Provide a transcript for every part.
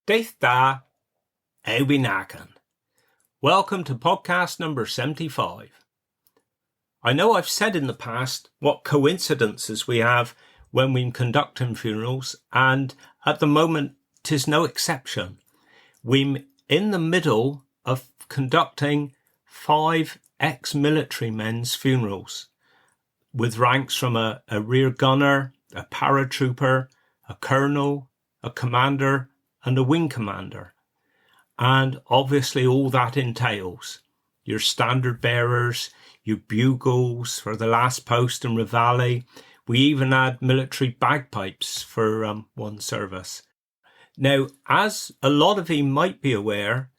Daith da, Eubinakan. Welcome to podcast number 75. I know I've said in the past what coincidences we have when we're conducting funerals, and at the moment 'tis no exception. We're in the middle of conducting 5 ex-military men's funerals, with ranks from a rear gunner, a paratrooper, a colonel, a commander, and a wing commander. And obviously all that entails your standard bearers, your bugles for the last post and reveille. We even had military bagpipes for one service. Now, as a lot of you might be aware,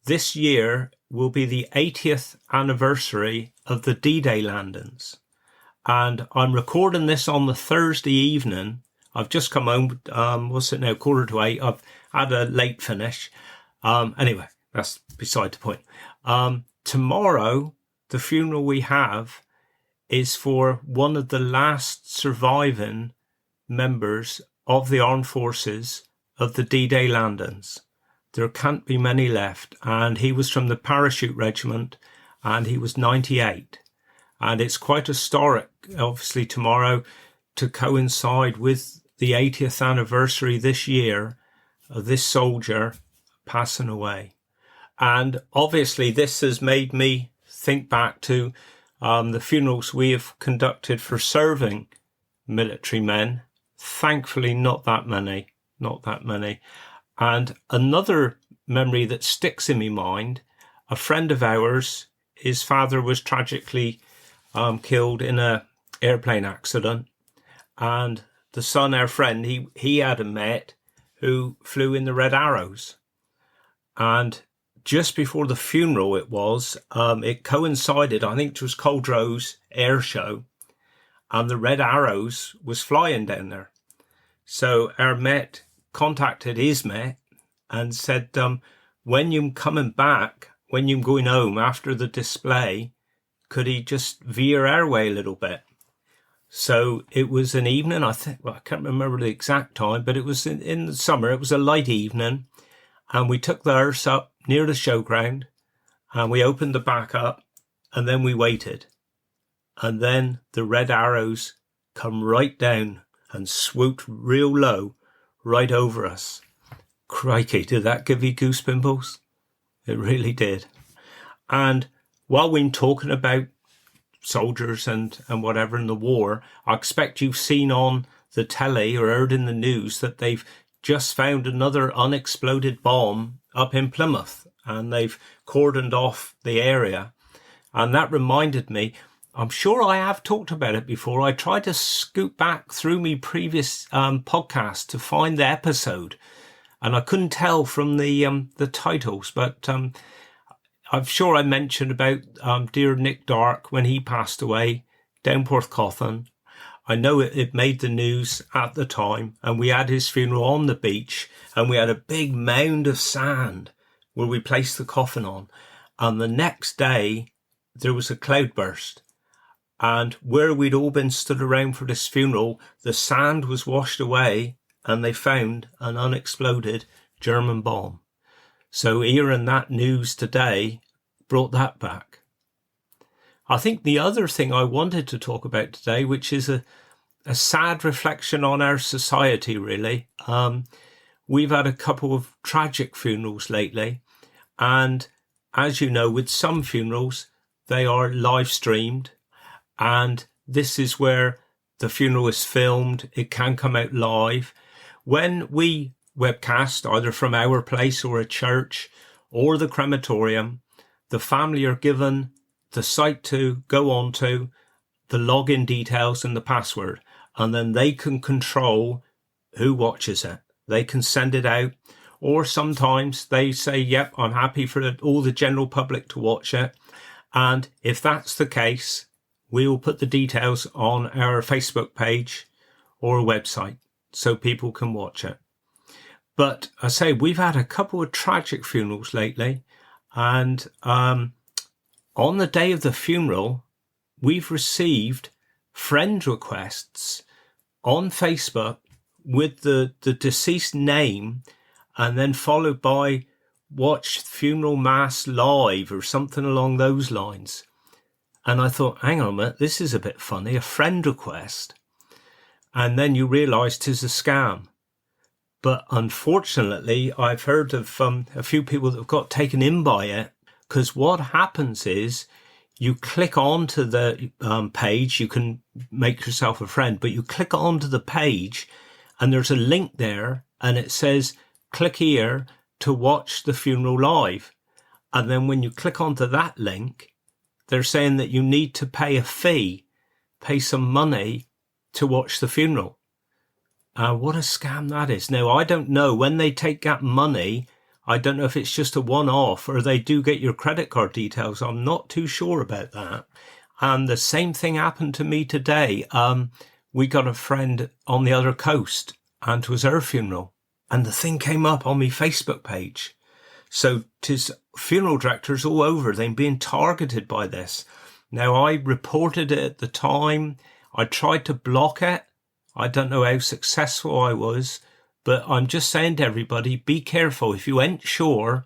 this year will be the 80th anniversary of the D-Day landings. And I'm recording this on the Thursday evening. I've just come home, what's it now, 7:45. I've had a late finish. Anyway, that's beside the point. Tomorrow, the funeral we have is for one of the last surviving members of the armed forces of the D-Day landings. There can't be many left. And he was from the parachute regiment and he was 98. And it's quite historic, obviously, tomorrow to coincide with the 80th anniversary this year of this soldier passing away. And obviously this has made me think back to the funerals we have conducted for serving military men. Thankfully, not that many. And another memory that sticks in my mind, a friend of ours, his father was tragically killed in a airplane accident, and the son, our friend, he had a mate who flew in the Red Arrows. And just before the funeral it coincided, I think it was Coldrow's air show, and the Red Arrows was flying down there. So our mate contacted his mate and said, when you're coming back, when you're going home after the display, could he just veer our way a little bit? So it was an evening, I can't remember the exact time, but it was in the summer. It was a light evening, and we took the hearse up near the showground, and we opened the back up, and then we waited. And then the Red Arrows come right down and swooped real low right over us. Crikey, did that give you goose pimples? It really did. And while we're talking about soldiers and whatever in the war, I expect you've seen on the telly or heard in the news that they've just found another unexploded bomb up in Plymouth, and they've cordoned off the area. And that reminded me, I'm sure I have talked about it before. I tried to scoot back through my previous podcast to find the episode, and I couldn't tell from the titles, but I'm sure I mentioned about dear Nick Dark when he passed away down Porthcothan. I know it made the news at the time, and we had his funeral on the beach, and we had a big mound of sand where we placed the coffin on. And the next day, there was a cloudburst. And where we'd all been stood around for this funeral, the sand was washed away, and they found an unexploded German bomb. So hearing that news today brought that back. I think the other thing I wanted to talk about today, which is a sad reflection on our society, really. We've had a couple of tragic funerals lately. And as you know, with some funerals, they are live streamed. And this is where the funeral is filmed. It can come out live. When we webcast, either from our place or a church or the crematorium, the family are given the site to go on to, the login details and the password, and then they can control who watches it. They can send it out, or sometimes they say, yep, I'm happy for all the general public to watch it. And if that's the case, we will put the details on our Facebook page or a website so people can watch it. But I say we've had a couple of tragic funerals lately, and on the day of the funeral, we've received friend requests on Facebook with the deceased name and then followed by watch funeral mass live or something along those lines. And I thought, hang on a minute, this is a bit funny, a friend request. And then you realise 'tis a scam. But unfortunately, I've heard of a few people that have got taken in by it, because what happens is you click onto the page, you can make yourself a friend, but you click onto the page and there's a link there and it says, click here to watch the funeral live. And then when you click onto that link, they're saying that you need to pay a fee, pay some money to watch the funeral. What a scam that is. Now, I don't know when they take that money. I don't know if it's just a one-off or they do get your credit card details. I'm not too sure about that. And the same thing happened to me today. We got a friend on the other coast and it was her funeral. And the thing came up on my Facebook page. So 'tis funeral directors all over. They're being targeted by this. Now, I reported it at the time. I tried to block it. I don't know how successful I was, but I'm just saying to everybody, be careful. If you ain't sure,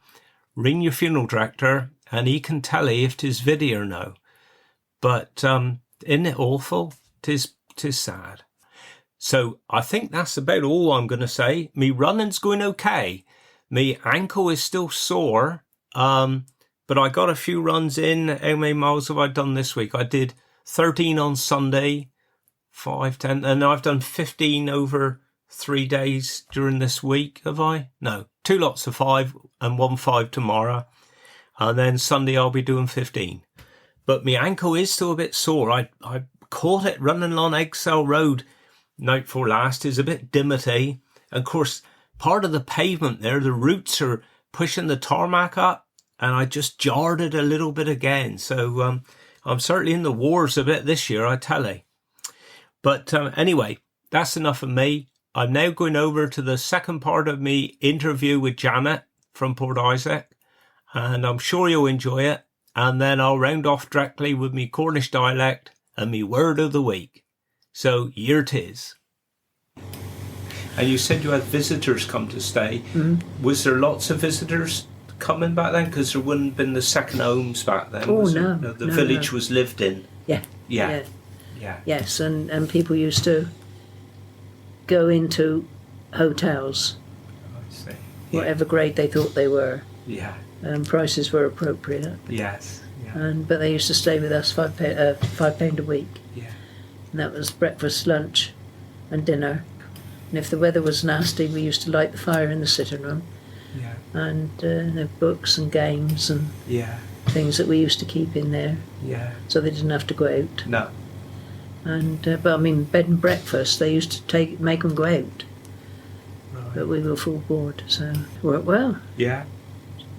ring your funeral director and he can tell you if 'tis video or no. But isn't it awful? 'Tis sad. So I think that's about all I'm going to say. Me running's going okay. Me ankle is still sore, but I got a few runs in. How many miles have I done this week? I did 13 on Sunday, 5, 10, and I've done 15 over 3 days during this week, have I? No, 2 lots of 5 and 1 5 tomorrow. And then Sunday I'll be doing 15. But my ankle is still a bit sore. I caught it running along Eggsell Road night before last. Is a bit dimity. And of course, part of the pavement there, the roots are pushing the tarmac up, and I just jarred it a little bit again. So I'm certainly in the wars a bit this year, I tell you. But anyway, that's enough of me. I'm now going over to the second part of me interview with Janet from Port Isaac, and I'm sure you'll enjoy it. And then I'll round off directly with me Cornish dialect and me word of the week. So here it is. And you said you had visitors come to stay. Mm-hmm. Was there lots of visitors coming back then? Because there wouldn't have been the second homes back then. Oh, no. The village was lived in. Yeah. Yeah. Yes, and people used to go into hotels, I see. whatever grade they thought they were. Yeah. And prices were appropriate. Yes. Yeah. But they used to stay with us £5 a week. Yeah. And that was breakfast, lunch, and dinner. And if the weather was nasty, we used to light the fire in the sitting room. Yeah. And the books and games and things that we used to keep in there. Yeah. So they didn't have to go out. No. And but I mean, bed and breakfast, they used to make them go out. Right. But we were full board, so it worked well. Yeah.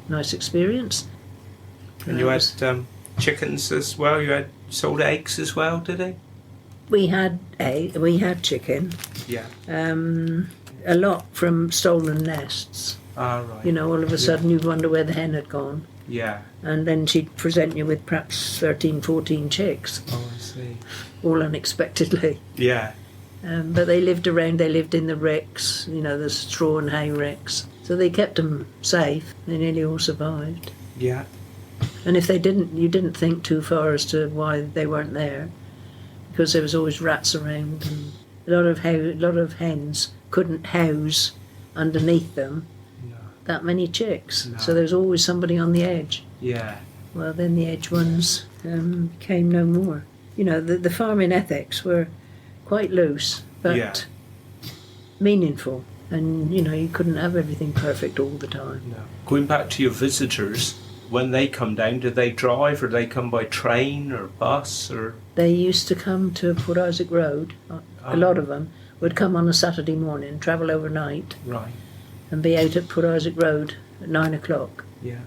Nice experience. And you had chickens as well. You had sold eggs as well, did they? We had chicken. Yeah. A lot from stolen nests. Ah, right. You know, all of a sudden you'd wonder where the hen had gone. Yeah. And then she'd present you with perhaps 13, 14 chicks. Oh, I see. All unexpectedly. Yeah. But they lived in the ricks, you know, the straw and hay ricks. So they kept them safe. They nearly all survived. Yeah. And if they didn't, you didn't think too far as to why they weren't there, because there was always rats around, and a lot of hens couldn't house underneath them that many chicks. No. So there was always somebody on the edge. Yeah. Well, then the edge ones came no more. You know, the farming ethics were quite loose, but meaningful. And, you know, you couldn't have everything perfect all the time. No. Going back to your visitors, when they come down, do they drive or they come by train or bus? Or they used to come to Port Isaac Road. A lot of them would come on a Saturday morning, travel overnight. Right. And be out at Port Isaac Road at 9 o'clock. Yeah.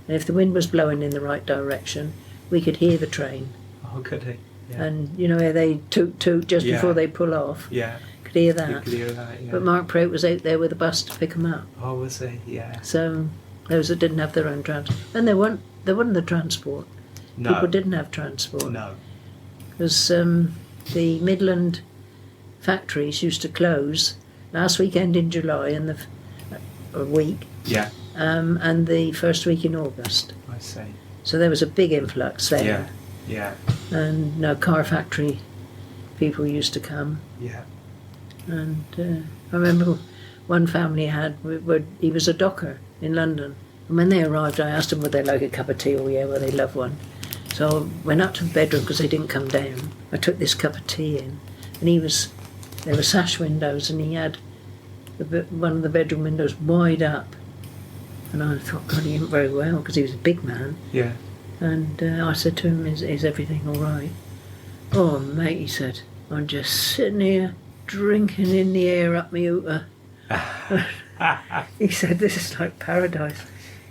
And if the wind was blowing in the right direction, we could hear the train. Oh, could he? Yeah. And, you know, where they toot just before they pull off. Yeah. Could hear that. You could hear that, yeah. But Mark Prout was out there with a bus to pick them up. Oh, was he? Yeah. So those that didn't have their own transport. And there wasn't the transport. No. People didn't have transport. No. Because the Midland factories used to close last weekend in July, and a week, Yeah. and the first week in August. I see. So there was a big influx there. Yeah. Yeah. And car factory people used to come. Yeah. And I remember one family he was a docker in London. And when they arrived, I asked them would they like a cup of tea. Oh yeah, well they love one. So I went up to the bedroom because they didn't come down. I took this cup of tea in, and there were sash windows, and he had one of the bedroom windows wide up. And I thought, God, he ain't very well, because he was a big man. Yeah. And I said to him, is everything all right? Oh, mate, he said, I'm just sitting here drinking in the air up my hooter. He said, this is like paradise.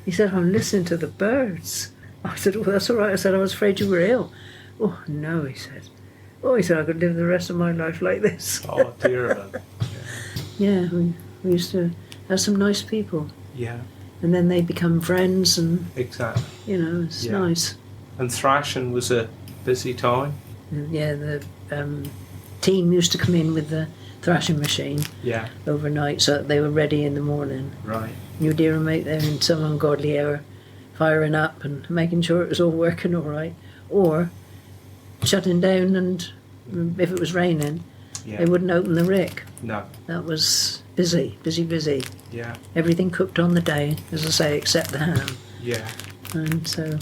He said, I'm listening to the birds. I said, oh, that's all right. I said, I was afraid you were ill. Oh, no, he said. Oh, he said, I could live the rest of my life like this. Oh, dear man. Yeah, we used to have some nice people. Yeah. And then they become friends, and Exactly. it's nice. And thrashing was a busy time. And yeah, the team used to come in with the thrashing machine overnight, so that they were ready in the morning. Right. You'd hear them out there in some ungodly hour, firing up and making sure it was all working all right, or shutting down, and if it was raining, they wouldn't open the rick. No. That was busy. Yeah. Everything cooked on the day, as I say, except the ham. Yeah. And so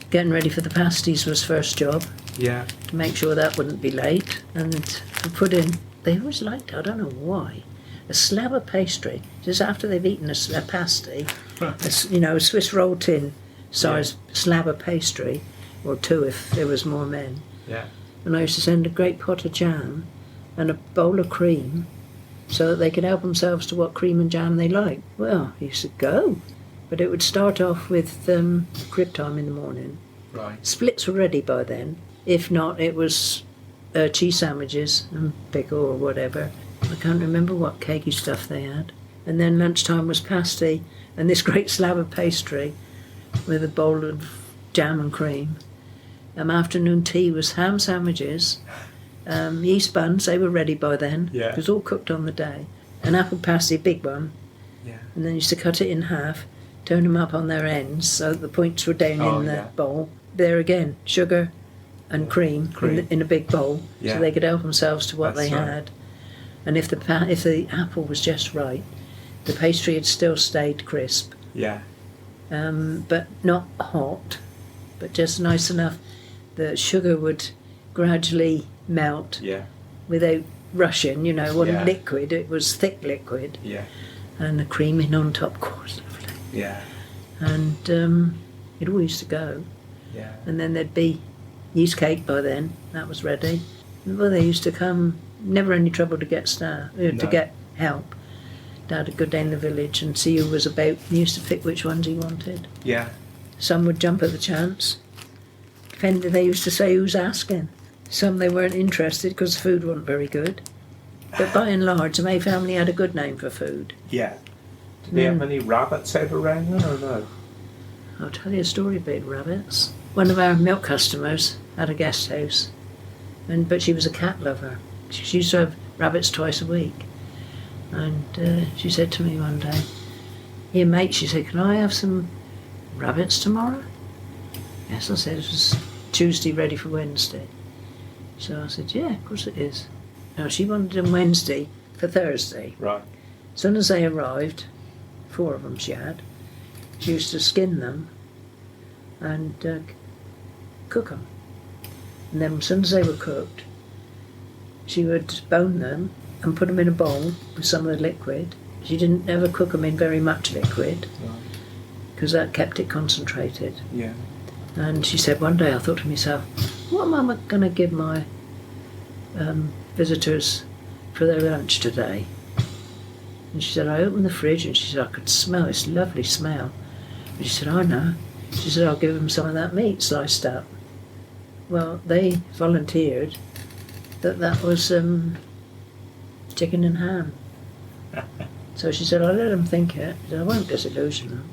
getting ready for the pasties was first job, Yeah. to make sure that wouldn't be late. And to put in, they always liked, I don't know why, a slab of pastry, just after they've eaten a pasty, a Swiss roll tin size slab of pastry, or two if there was more men. Yeah. And I used to send a great pot of jam and a bowl of cream, so that they could help themselves to what cream and jam they liked. Well, he said, go. But it would start off with crib time in the morning. Right. Splits were ready by then. If not, it was cheese sandwiches and pickle or whatever. I can't remember what cakey stuff they had. And then lunchtime was pasty and this great slab of pastry with a bowl of jam and cream. Afternoon tea was ham sandwiches, yeast buns, they were ready by then. Yeah. It was all cooked on the day. An apple pasty, big one. Yeah. And then used to cut it in half, turn them up on their ends so that the points were down in the bowl. There again, sugar and cream. In a big bowl, so they could help themselves to what they had. And if the apple was just right, the pastry had still stayed crisp. Yeah. But not hot, but just nice enough. The sugar would gradually melt without rushing, wasn't liquid, it was thick liquid. Yeah. And the cream in on top, of course, lovely. Yeah. And it all used to go. Yeah. And then there'd be yeast cake by then, that was ready. Well, they used to come, never any trouble to get to get help. Dad would go down the village and see who was about. He used to pick which ones he wanted. Yeah. Some would jump at the chance. They used to say who's asking. Some they weren't interested because the food wasn't very good. But by and large, the May family had a good name for food. Yeah. Did they have any rabbits out around then or no? I'll tell you a story about rabbits. One of our milk customers had a guest house, but she was a cat lover. She used to have rabbits twice a week. And she said to me one day, "Here, mate," she said, "can I have some rabbits tomorrow?" Yes, I said, it was Tuesday ready for Wednesday. So I said, yeah, of course it is. Now she wanted them Wednesday for Thursday. Right. As soon as they arrived, 4 of them she had, she used to skin them and cook them. And then as soon as they were cooked, she would bone them and put them in a bowl with some of the liquid. She didn't ever cook them in very much liquid, because that kept it concentrated. Yeah. And she said, one day I thought to myself, what am I going to give my visitors for their lunch today? And she said, I opened the fridge and she said, I could smell this lovely smell. And she said, I know. She said, I'll give them some of that meat sliced up. Well, they volunteered that was chicken and ham. So she said, I'll let them think it. She said, I won't disillusion them.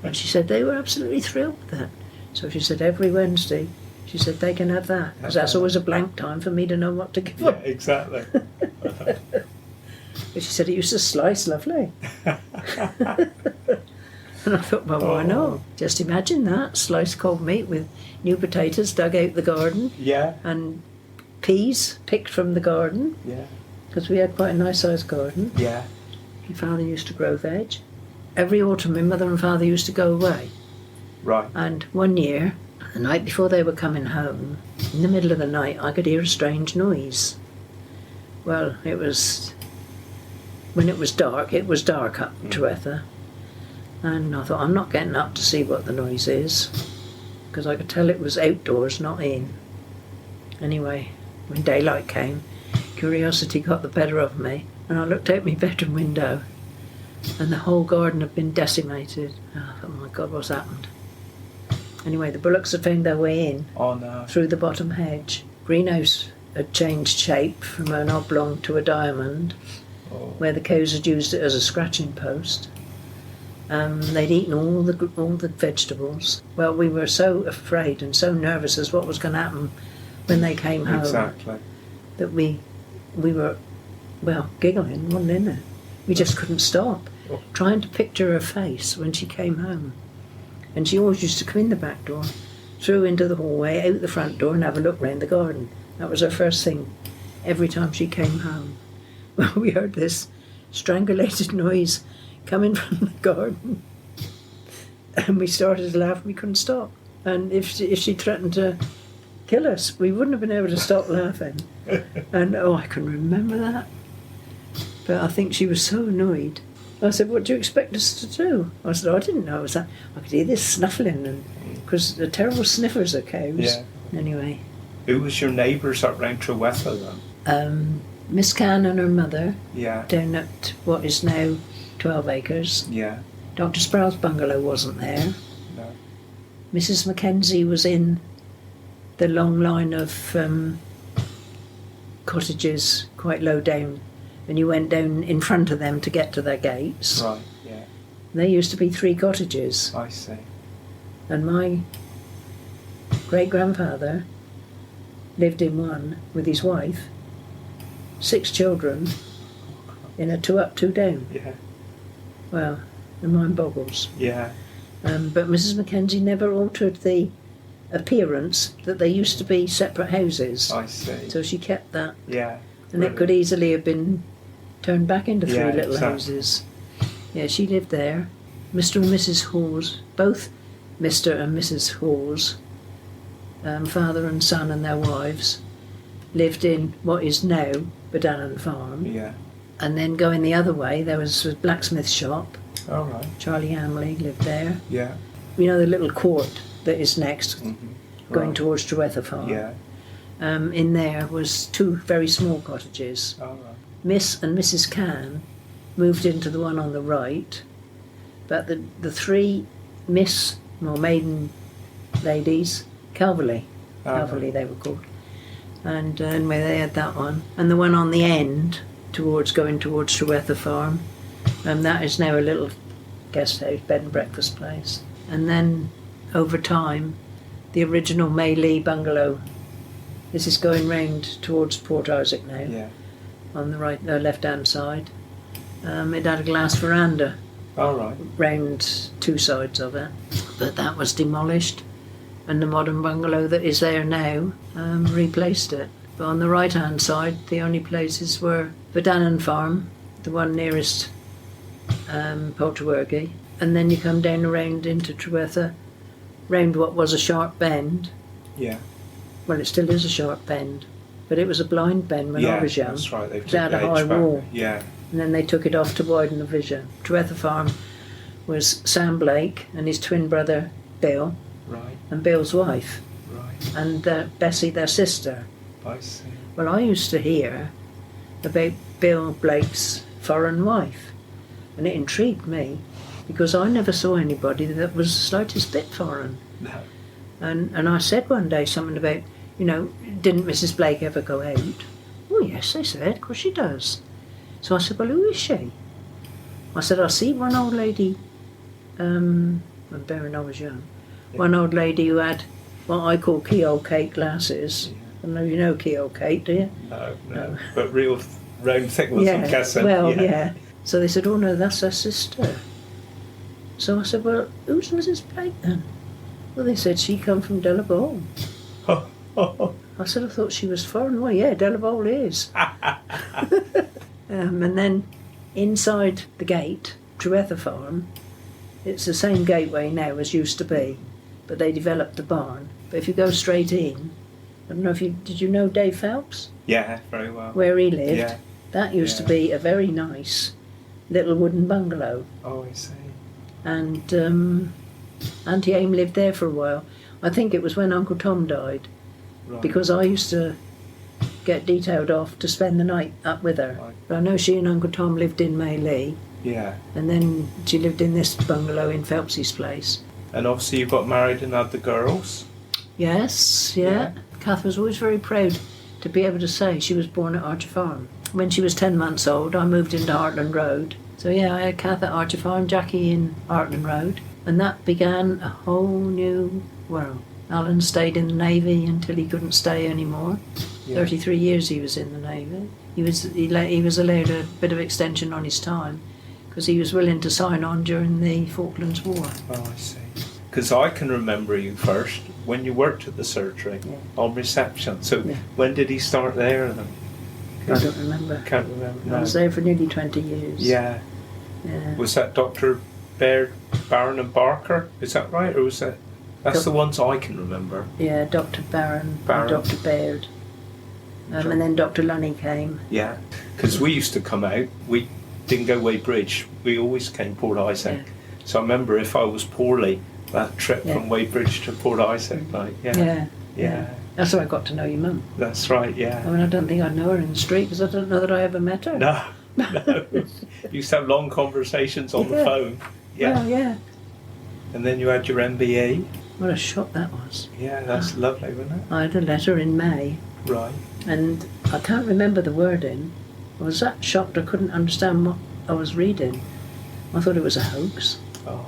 And she said, they were absolutely thrilled with that. So she said, every Wednesday, she said, they can have that. Because that's always a blank time for me to know what to give them. Yeah, exactly. But she said, it used to slice lovely. And I thought, well, why not? Just imagine that, sliced cold meat with new potatoes dug out the garden. Yeah. And peas picked from the garden. Yeah. Because we had quite a nice sized garden. Yeah. My father used to grow veg. Every autumn my mother and father used to go away. Right. And one year, the night before they were coming home, in the middle of the night I could hear a strange noise. Well, when it was dark up in Trewether. And I thought, I'm not getting up to see what the noise is, because I could tell it was outdoors, not in. Anyway, when daylight came, curiosity got the better of me, and I looked out my bedroom window, and the whole garden had been decimated. Oh, I thought, my God, what's happened? Anyway, the bullocks had found their way in through the bottom hedge. Greenhouse had changed shape from an oblong to a diamond, where the cows had used it as a scratching post. They'd eaten all the vegetables. Well, we were so afraid and so nervous as what was going to happen when they came home. Exactly. That we were, well, giggling, wasn't it? We just couldn't stop trying to picture her face when she came home. And she always used to come in the back door, through into the hallway, out the front door, and have a look round the garden. That was her first thing every time she came home. Well, we heard this strangulated noise coming from the garden, and we started to laugh. We couldn't stop. And if she threatened to kill us, we wouldn't have been able to stop laughing. And I can remember that. But I think she was so annoyed. I said, "What do you expect us to do?" I said, "I didn't know it was that. I could hear this snuffling, and because the terrible sniffers of cows." Yeah. Anyway. Who was your neighbours up round Trewether then? Miss Cann and her mother. Yeah. Down at what is now 12 acres. Yeah. Dr. Sproul's bungalow wasn't there. No. Mrs. Mackenzie was in the long line of cottages quite low down, and you went down in front of them to get to their gates. Right, yeah. There used to be 3 cottages. I see. And my great-grandfather lived in one with his wife, 6 children, in a 2 up, 2 down. Yeah. Well, the mind boggles. Yeah. But Mrs. Mackenzie never altered the appearance that they used to be separate houses. I see. So she kept that. Yeah. And it could easily have been turned back into 3 little exactly. houses. Yeah, she lived there. Mr. and Mrs. Hawes, both Mr. and Mrs. Hawes, father and son and their wives, lived in what is now Bedannon Farm. Yeah. And then going the other way, there was a blacksmith shop. All right. Charlie Hamley lived there. Yeah. You know the little court that is next, going Right. towards Trewether Farm? Yeah. In there was 2 very small cottages. All right. Miss and Mrs. Cann moved into the one on the right, but the 3 Miss, or maiden ladies, Calverley they were called, and anyway they had that one, and the one on the end going towards Trewether Farm, and that is now a little guest house, bed and breakfast place. And then over time, the original Maylee bungalow. This is going round towards Port Isaac now. Yeah. On the right, left-hand side. It had a glass veranda All right. round 2 sides of it, but that was demolished, and the modern bungalow that is there now replaced it. But on the right-hand side, the only places were Bedannon Farm, the one nearest Polterwergy, and then you come down around into Trewether, round what was a sharp bend. Yeah. Well, it still is a sharp bend, but it was a blind bend when I was young. That's right. They've It had a taken high edge back. wall, Yeah. and then they took it off to widen the vision. Trewether Farm was Sam Blake and his twin brother Bill, Right. and Bill's wife, Right. and Bessie, their sister. I see. Well, I used to hear about Bill Blake's foreign wife, and it intrigued me because I never saw anybody that was the slightest bit foreign. No. And I said one day something about, didn't Mrs. Blake ever go out? Oh yes, they said, of course she does. So I said, well, who is she? I said, I see one old lady, I'm bearing I was young, one old lady who had what I call keyhole cake glasses. I don't know, you know keyhole cake, do you? No. But real round thick ones, I'm guessing. Well, yeah. So they said, oh no, that's her sister. So I said, well, whose Mrs. Blake then? Well, they said she come from Delabole. I said, I thought she was foreign. Well, yeah, Delabole is. And then inside the gate, Truether Farm, it's the same gateway now as used to be, but they developed the barn. But if you go straight in, I don't know if did you know Dave Phelps? Yeah, very well. Where he lived? Yeah. That used to be a very nice little wooden bungalow. Oh, I see. And Auntie Aim lived there for a while. I think it was when Uncle Tom died, Right. because I used to get detailed off to spend the night up with her. Right. But I know she and Uncle Tom lived in Maylee, Yeah. and then she lived in this bungalow in Phelpsy's place. And obviously you got married and had the girls. Yes, yeah. Kath was always very proud to be able to say she was born at Archer Farm. When she was 10 months old, I moved into Hartland Road. So yeah, I had Kath at Archer Farm, Jackie in Hartland Road, and that began a whole new world. Alan stayed in the Navy until he couldn't stay anymore. Yeah. 33 years he was in the Navy. He was allowed a bit of extension on his time because he was willing to sign on during the Falklands War. Oh, I see. Because I can remember you first when you worked at the surgery on reception. So when did he start there? Then? I don't remember. Can't remember. No. I was there for nearly 20 years. Yeah. Was that Dr. Baird, Barron and Barker? Is that right? Or was that... That's the ones I can remember. Yeah, Dr. Barron. And Dr. Baird. And then Dr. Lunny came. Yeah. Because we used to come out. We didn't go Weybridge. We always came Port Isaac. Yeah. So I remember if I was poorly, that trip from Weybridge to Port Isaac. Like, yeah. That's how I got to know your mum. That's right, yeah. I mean, I don't think I'd know her in the street because I don't know that I ever met her. No. You used to have long conversations on the phone. Yeah. Well, yeah. And then you had your MBE. What a shock that was. Yeah, that's lovely, wasn't it? I had a letter in May. Right. And I can't remember the wording. I was that shocked I couldn't understand what I was reading. I thought it was a hoax. Oh.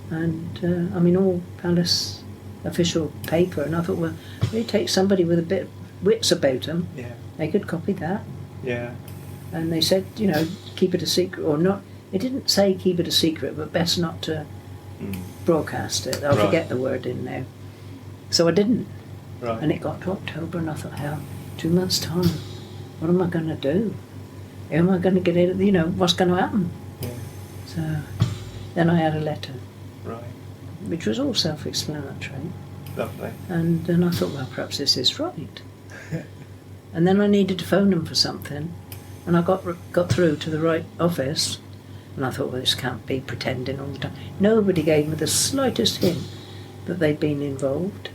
And, I mean, all Palace official paper, and I thought, well, you take somebody with a bit of wits about them, they could copy that. Yeah. And they said, you know, keep it a secret, or not. It didn't say keep it a secret, but best not to broadcast it. I'll forget the word in now. So I didn't. Right. And it got to October, and I thought, hell, 2 months' time, what am I going to do? How am I going to get it, you know, what's going to happen? Yeah. So then I had a letter. Right. Which was all self-explanatory. Lovely. And then I thought, well, perhaps this is right. And then I needed to phone them for something, and I got through to the right office, and I thought, well, this can't be pretending all the time. Nobody gave me the slightest hint that they'd been involved.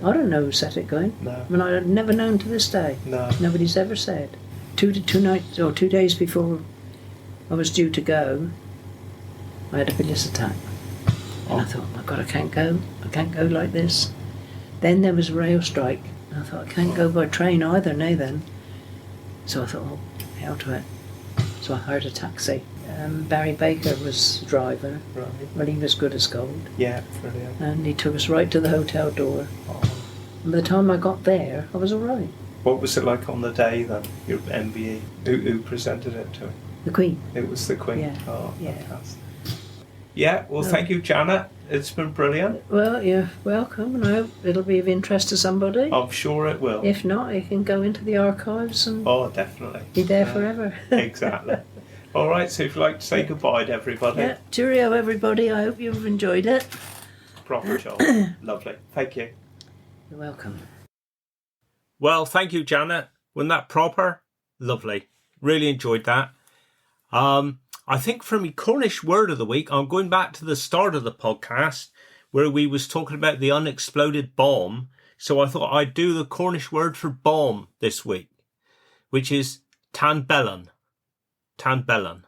I don't know who set it going. No. I mean, I've never known to this day. No. Nobody's ever said. 2 days before I was due to go, I had a bilious attack. And I thought, oh my God, I can't go like this. Then there was a rail strike, and I thought, I can't go by train either now then. So I thought, oh, hell to it. So I hired a taxi. Barry Baker was the driver. Right. Well, he was good as gold. Yeah, brilliant. And he took us right to the hotel door. Oh. And by the time I got there, I was all right. What was it like on the day then, your MBE? Who presented it to you? The Queen. It was the Queen? Yeah. Oh, yeah. Fantastic. Yeah, well, thank you, Janet. It's been brilliant. Well, you're welcome, and I hope it'll be of interest to somebody. I'm sure it will. If not, you can go into the archives and definitely. be there forever. Exactly. All right, so if you'd like to say goodbye to everybody. Yeah, cheerio, everybody. I hope you've enjoyed it. Proper job. Lovely. Thank you. You're welcome. Well, thank you, Janet. Wasn't that proper? Lovely. Really enjoyed that. I think for me Cornish word of the week, I'm going back to the start of the podcast where we was talking about the unexploded bomb. So I thought I'd do the Cornish word for bomb this week, which is tanbellan. Tanbellan.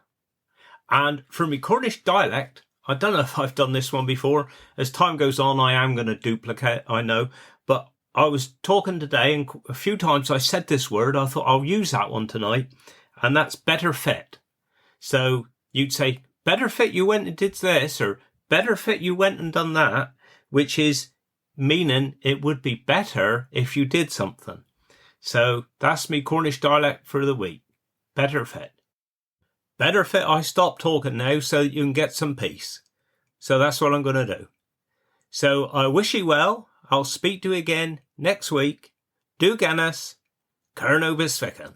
And for me Cornish dialect, I don't know if I've done this one before. As time goes on, I am going to duplicate, I know. But I was talking today and a few times I said this word. I thought I'll use that one tonight. And that's better fit. So you'd say, better fit you went and did this, or better fit you went and done that, which is meaning it would be better if you did something. So that's me Cornish dialect for the week. Better fit. Better fit I stop talking now so that you can get some peace. So that's what I'm going to do. So I wish you well. I'll speak to you again next week. Do Ganas, Kernobis Ficken.